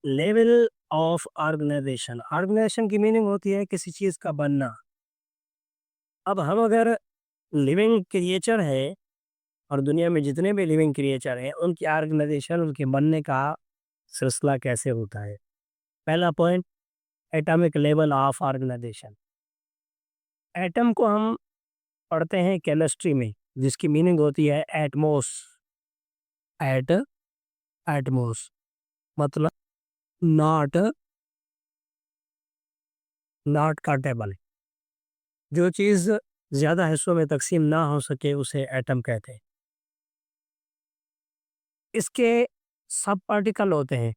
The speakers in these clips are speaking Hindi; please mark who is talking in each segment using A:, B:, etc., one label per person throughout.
A: Level of organisation. ऑर्गेनाइजेशन की मीनिंग होती है किसी चीज का बनना। अब हम अगर लिविंग क्रिएचर है और दुनिया में जितने भी लिविंग क्रिएचर हैं उनकी ऑर्गेनाइजेशन, उनके बनने का सिलसिला कैसे होता है। पहला point, atomic level of organisation. Atom को हम पढ़ते हैं केमिस्ट्री में, जिसकी मीनिंग होती है एटमोस। एट एटमोस मतलब नॉट नॉट का टेबल। जो चीज ज्यादा हिस्सों में तकसीम ना हो सके उसे एटम कहते हैं। इसके सब पार्टिकल होते हैं,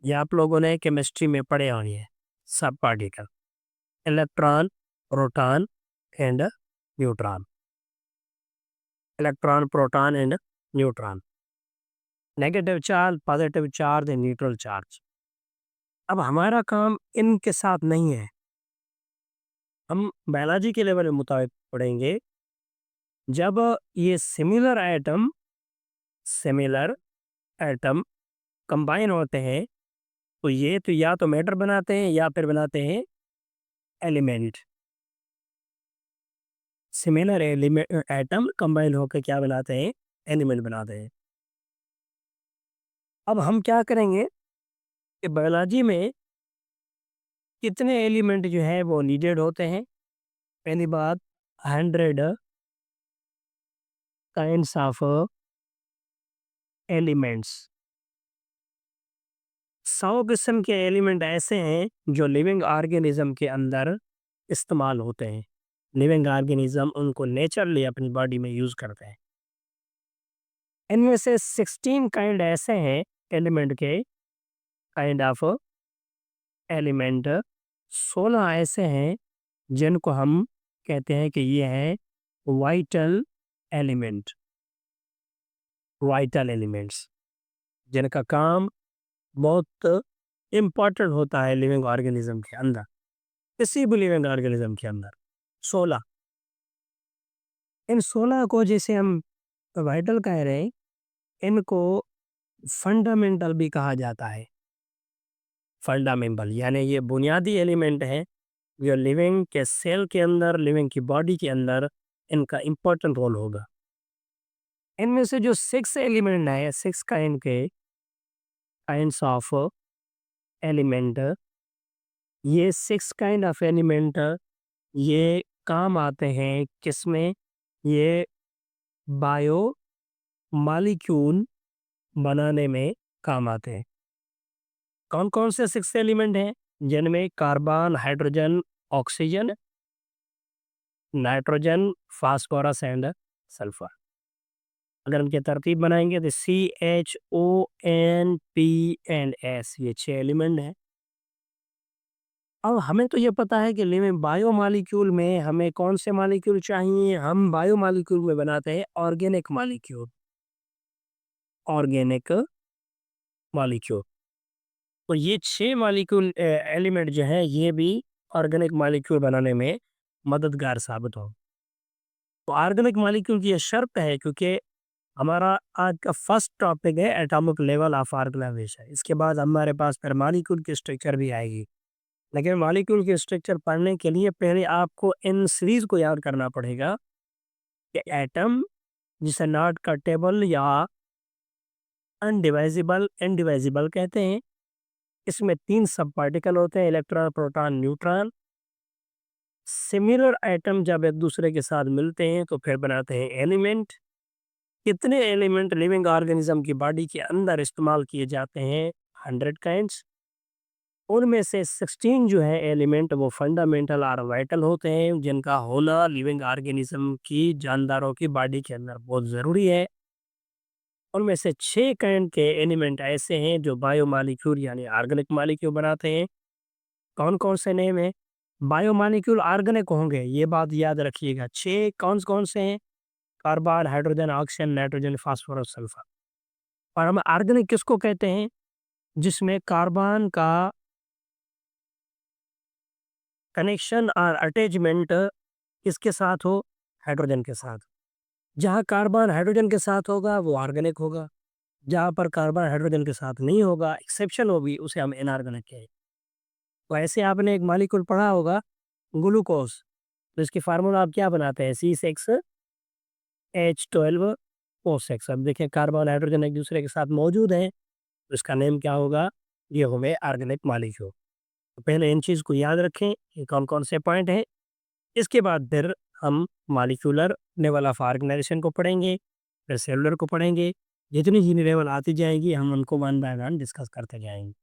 A: ये आप लोगों ने केमिस्ट्री में पढ़े होंगे। सब particle, electron, proton and neutron. Electron, proton and neutron, negative charge, positive charge and neutral charge. अब हमारा काम इनके साथ नहीं है, हम बायोलॉजी के लेवल में मुताबिक पढ़ेंगे। जब ये सिमिलर एटम कंबाइन होते हैं तो ये तो या तो मैटर बनाते हैं या फिर बनाते हैं एलिमेंट। सिमिलर एटम कंबाइन होकर क्या बनाते हैं, एलिमेंट बनाते हैं। अब हम क्या करेंगे कि बायोलॉजी में कितने एलिमेंट जो है वो नीडेड होते हैं। पहली बात, 100 काइंड्स ऑफ एलिमेंट्स। 100 किस्म के एलिमेंट ऐसे हैं जो लिविंग ऑर्गेनिज्म के अंदर इस्तेमाल होते हैं। लिविंग ऑर्गेनिज्म उनको नेचुरली अपनी बॉडी में यूज करते हैं। इनमें से 16 काइंड ऐसे हैं एलिमेंट के, काइंड ऑफ एलिमेंट। 16 ऐसे हैं जिनको हम कहते हैं कि ये है वाइटल एलिमेंट। वाइटल एलिमेंट्स जिनका काम बहुत इम्पोर्टेंट होता है लिविंग ऑर्गेनिज्म के अंदर, किसी भी लिविंग ऑर्गेनिज्म के अंदर। 16, इन 16 को जैसे हम वाइटल कह रहे हैं, इनको फंडामेंटल भी कहा जाता है। फंडामेंटल यानी ये बुनियादी एलिमेंट है जो लिविंग के सेल के अंदर, लिविंग की बॉडी के अंदर इनका इम्पोर्टेंट रोल होगा। इनमें से जो 6 एलिमेंट है, 6 काइंड के काइंड्स ऑफ एलिमेंट, ये 6 काइंड ऑफ एलिमेंट ये काम आते हैं किसमें, ये बायो मॉलिक्यूल बनाने में काम आते हैं। कौन कौन से 6 एलिमेंट हैं, जिनमें carbon, hydrogen, oxygen, nitrogen, phosphorus and sulphur. अगर इनके तरतीब बनाएंगे तो CHONP&S, ये 6 एलिमेंट हैं। अब हमें तो ये पता है कि लिविंग बायो मॉलिक्यूल में हमें कौन से मॉलिक्यूल चाहिए। हम बायो मॉलिक्यूल में बनाते हैं ऑर्गेनिक मॉलिक्यूल। ऑर्गेनिक मॉलिक्यूल, तो ये 6 मॉलिक्यूल एलिमेंट जो है ये भी ऑर्गेनिक मॉलिक्यूल बनाने में मददगार साबित हो। तो ऑर्गेनिक मॉलिक्यूल की ये शर्त है, क्योंकि हमारा आज का फर्स्ट टॉपिक है एटॉमिक लेवल ऑफ ऑर्गेनाइजेशन। इसके बाद हमारे पास फिर मॉलिक्यूल की स्ट्रक्चर भी आएगी। लेकिन मॉलिक्यूल की स्ट्रक्चर पढ़ने के लिए पहले आपको इन सीरीज को याद करना पड़ेगा कि एटम, जिसे नॉट कटेबल या अनडिवाइजिबल इनडिवाइजिबल कहते हैं, इसमें 3 सब पार्टिकल होते हैं, electron, proton, neutron. Similar atom जब एक दूसरे के साथ मिलते हैं तो फिर बनाते हैं एलिमेंट। कितने एलिमेंट लिविंग ऑर्गेनिज्म की बॉडी के अंदर इस्तेमाल किए जाते हैं, 100 काइंड्स। उनमें से 16 जो है एलिमेंट वो फंडामेंटल और वाइटल होते हैं, जिनका होना लिविंग ऑर्गेनिज्म की, जानदारों की बॉडी के अंदर बहुत ज़रूरी है। उनमें से 6 काइंड के एलिमेंट ऐसे हैं जो बायोमॉलिक्यूल यानी ऑर्गेनिक मॉलिक्यूल बनाते हैं। कौन कौन से नेम है, बायोमॉलिक्यूल ऑर्गेनिक होंगे, ये बात याद रखिएगा। 6 कौन कौन से हैं, carbon, hydrogen, oxygen, nitrogen, phosphorus, sulphur. और हम ऑर्गेनिक किसको कहते हैं, जिसमें कार्बन का कनेक्शन और अटैचमेंट किसके साथ हो, हाइड्रोजन के साथ। जहाँ कार्बन हाइड्रोजन के साथ होगा वो ऑर्गेनिक होगा, जहाँ पर कार्बन हाइड्रोजन के साथ नहीं होगा, एक्सेप्शन होगी, उसे हम इनऑर्गेनिक कहेंगे। तो ऐसे आपने एक मॉलिक्यूल पढ़ा होगा ग्लूकोज़, तो इसकी फ़ॉर्मूला आप क्या बनाते हैं C6H12O6। अब देखिए कार्बन हाइड्रोजन एक-दूसरे के साथ मौजूद हैं, तो इसका नेम क्या होगा? ये हो गए ऑर्गेनिक मॉलिक्यूल। तो पहले इन चीज़ को याद रखें, ये कौन-कौन से पॉइंट हैं। इसके बाद फिर हम मॉलिक्यूलर लेवल ऑफ ऑर्गेनाइजेशन को पढ़ेंगे, फिर सेलुलर को पढ़ेंगे। जितनी लेवल आती जाएँगी हम उनको वन बाय वन डिस्कस करते जाएँगे।